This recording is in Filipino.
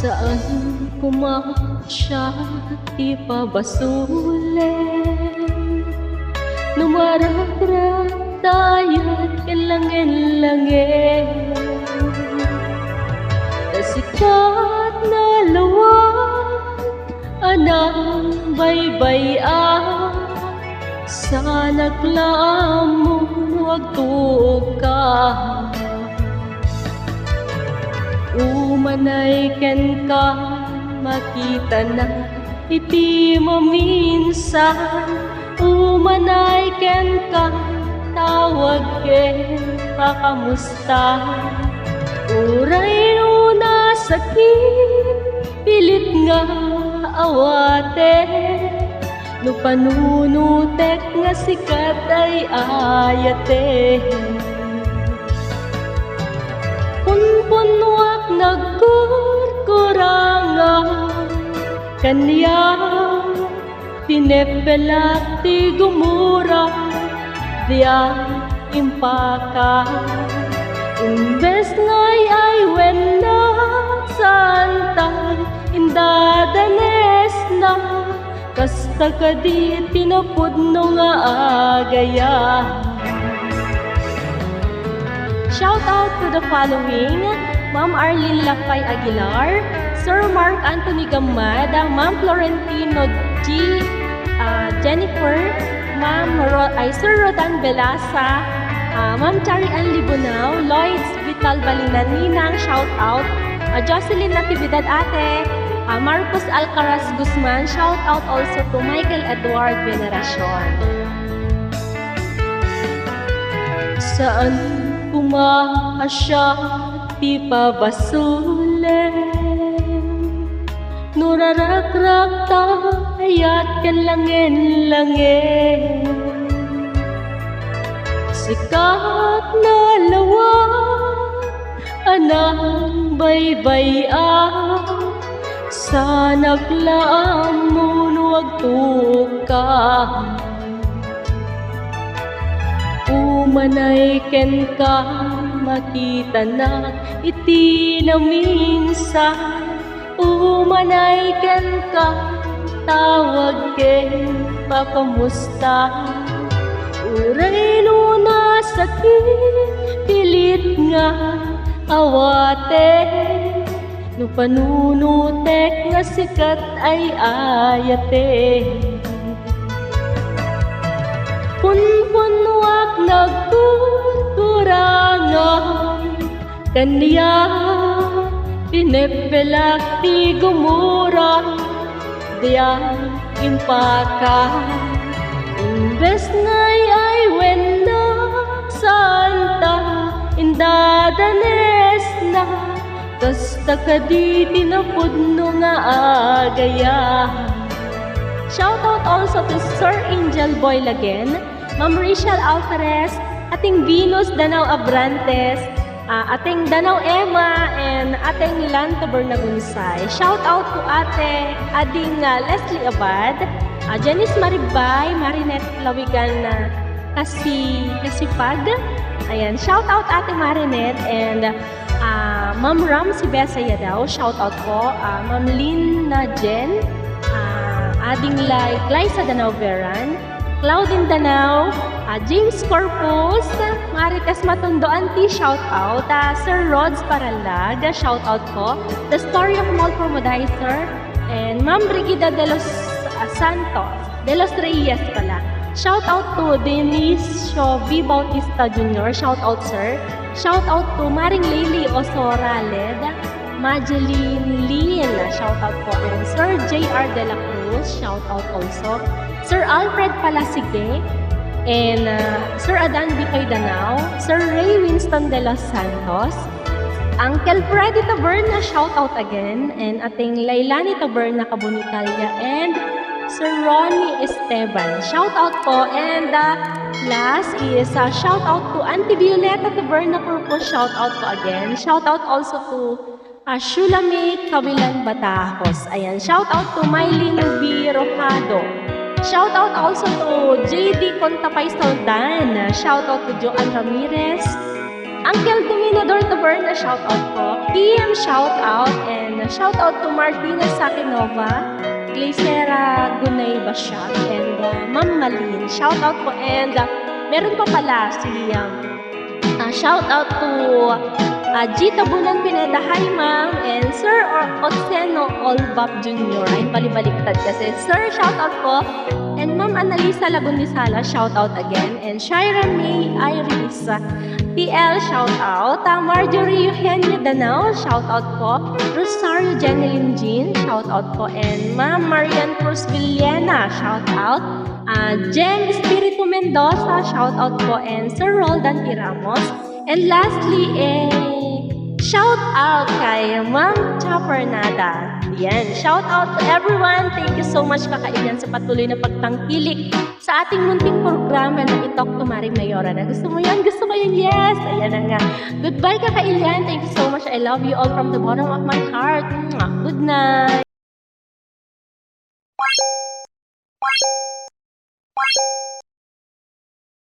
Saan pumasya di pa basulen Numaragrat tayo't kalangin-langin Nasikat na lawak anang baybay-an Sa naglaamon wag tuka Umanay ken ka makita na iti mo minsan Umanay ken ka tawag ken pakamusta Uray no nasakit pilit nga awate No panunutek nga sikat ay ayate Punpunwak nagkurkurangan Kanya pinepelak ti gumura Diya impaka Imbes ngay ay wena Santay indadanes na Kasta kadi tinapudno nga agaya Shout out to the following, Ma'am Arlene Lacay Aguilar, Sir Mark Anthony Gamad, Ma'am Florentino G. Jennifer, Sir Rodan Belasa, Ma'am Chari Ann Libunao, Lloyds Vital Balinan Ninang, shout out, Jocelyn Natividad Ate, Marcos Alcaraz Guzman, shout out also to Michael Edward Veneracion. Saan pumasya di pa basulen Nuraragrak tayat kan langin-langin Sikat na lawak anang baybay-an Sa naglaamon wag tuka Umanay ken ka makita na iti na minsan Umanay ken ka tawag ken pakamusta Uray no nasakit pilit nga awate No panunutek nga sikat ay ayate Punpunwak nagkukurangan Kanya pinepelak ti gumura Diya impaka Imbes ngay ay wena Santa indadanes na Kasta kadi tinapudno nga agaya Shout out also to Sir Angel Boy Lagen, Ma'am Rachel Alvarez, ating Venus Danao Abrantes, ating Danao Emma, and ating Lantaber Nagunsay. Shout out to ate ading Leslie Abad, Janice Maribay, Marinette Lawigan Kasipag. Ayan, shout out ate Marinette and Ma'am Ram si Besaya daw. Shout out po, Ma'am Lynn na Jen. Ading Glyza Danao Veran, Claudine Danao, James Corpus, Marites Matondo Anti, shout out, Sir Rods Paralag, shout out po, The Story of Mall Promodizer, and Ma'am Brigida de los Santos, de los Reyes pala. Shout out to Denise Shovi Bautista Jr., shout out sir. Shout out to Maring Lily Osoraled, Majeline Lin, shout out po, and Sir J.R. De La Cruz, shout out also. Sir Alfred Palasige, and Sir Adan Bitoy Danao, Sir Ray Winston De Los Santos, Uncle Freddy Taberna, shout out again, and ating Lailani Taberna Kabunitalya, and Sir Ronnie Esteban, shout out po, and last is shout out to Auntie Violeta Taberna Purpose, shout out po again, shout out also to Shulamit Kawilan Batahos. Ayan, shout out to Mylene B. Rojado. Shout out also to JD Contapay Soldan. Shout out to Joan Ramirez. Uncle Dominador Taberna, shout out po. PM, shout out. And shout out to Martina Sakinova, Glycera Gunay Basyag, and Ma'am Malin. Shout out po. And meron pa pala si shout out to Gita Bulan Pineda. Hi ma'am. And Sir Otseno Olbap Jr. Ay balibaliktad kasi. Sir, shout out po. And Ma'am Annalisa Lagundisala, shout out again. And Shira May Iris PL, shout out. Marjorie Eugenia Danao, shout out po. Rosario Jeneline Jean, shout out po. And Ma'am Marian Cruz Villena, shout out. Jem Espiritu Mendoza, shout out po. And Sir Roldan Iramos. And lastly, shout out kay Ma'am Chopper Nada. Yan, shout out to everyone. Thank you so much kakailan sa patuloy na pagtangkilik sa ating munting programa na iTalk to Maring Mayora. Na gusto mo yan? Gusto mo yan? Yes! Ayan na nga. Goodbye kakailan. Thank you so much. I love you all from the bottom of my heart. Good night.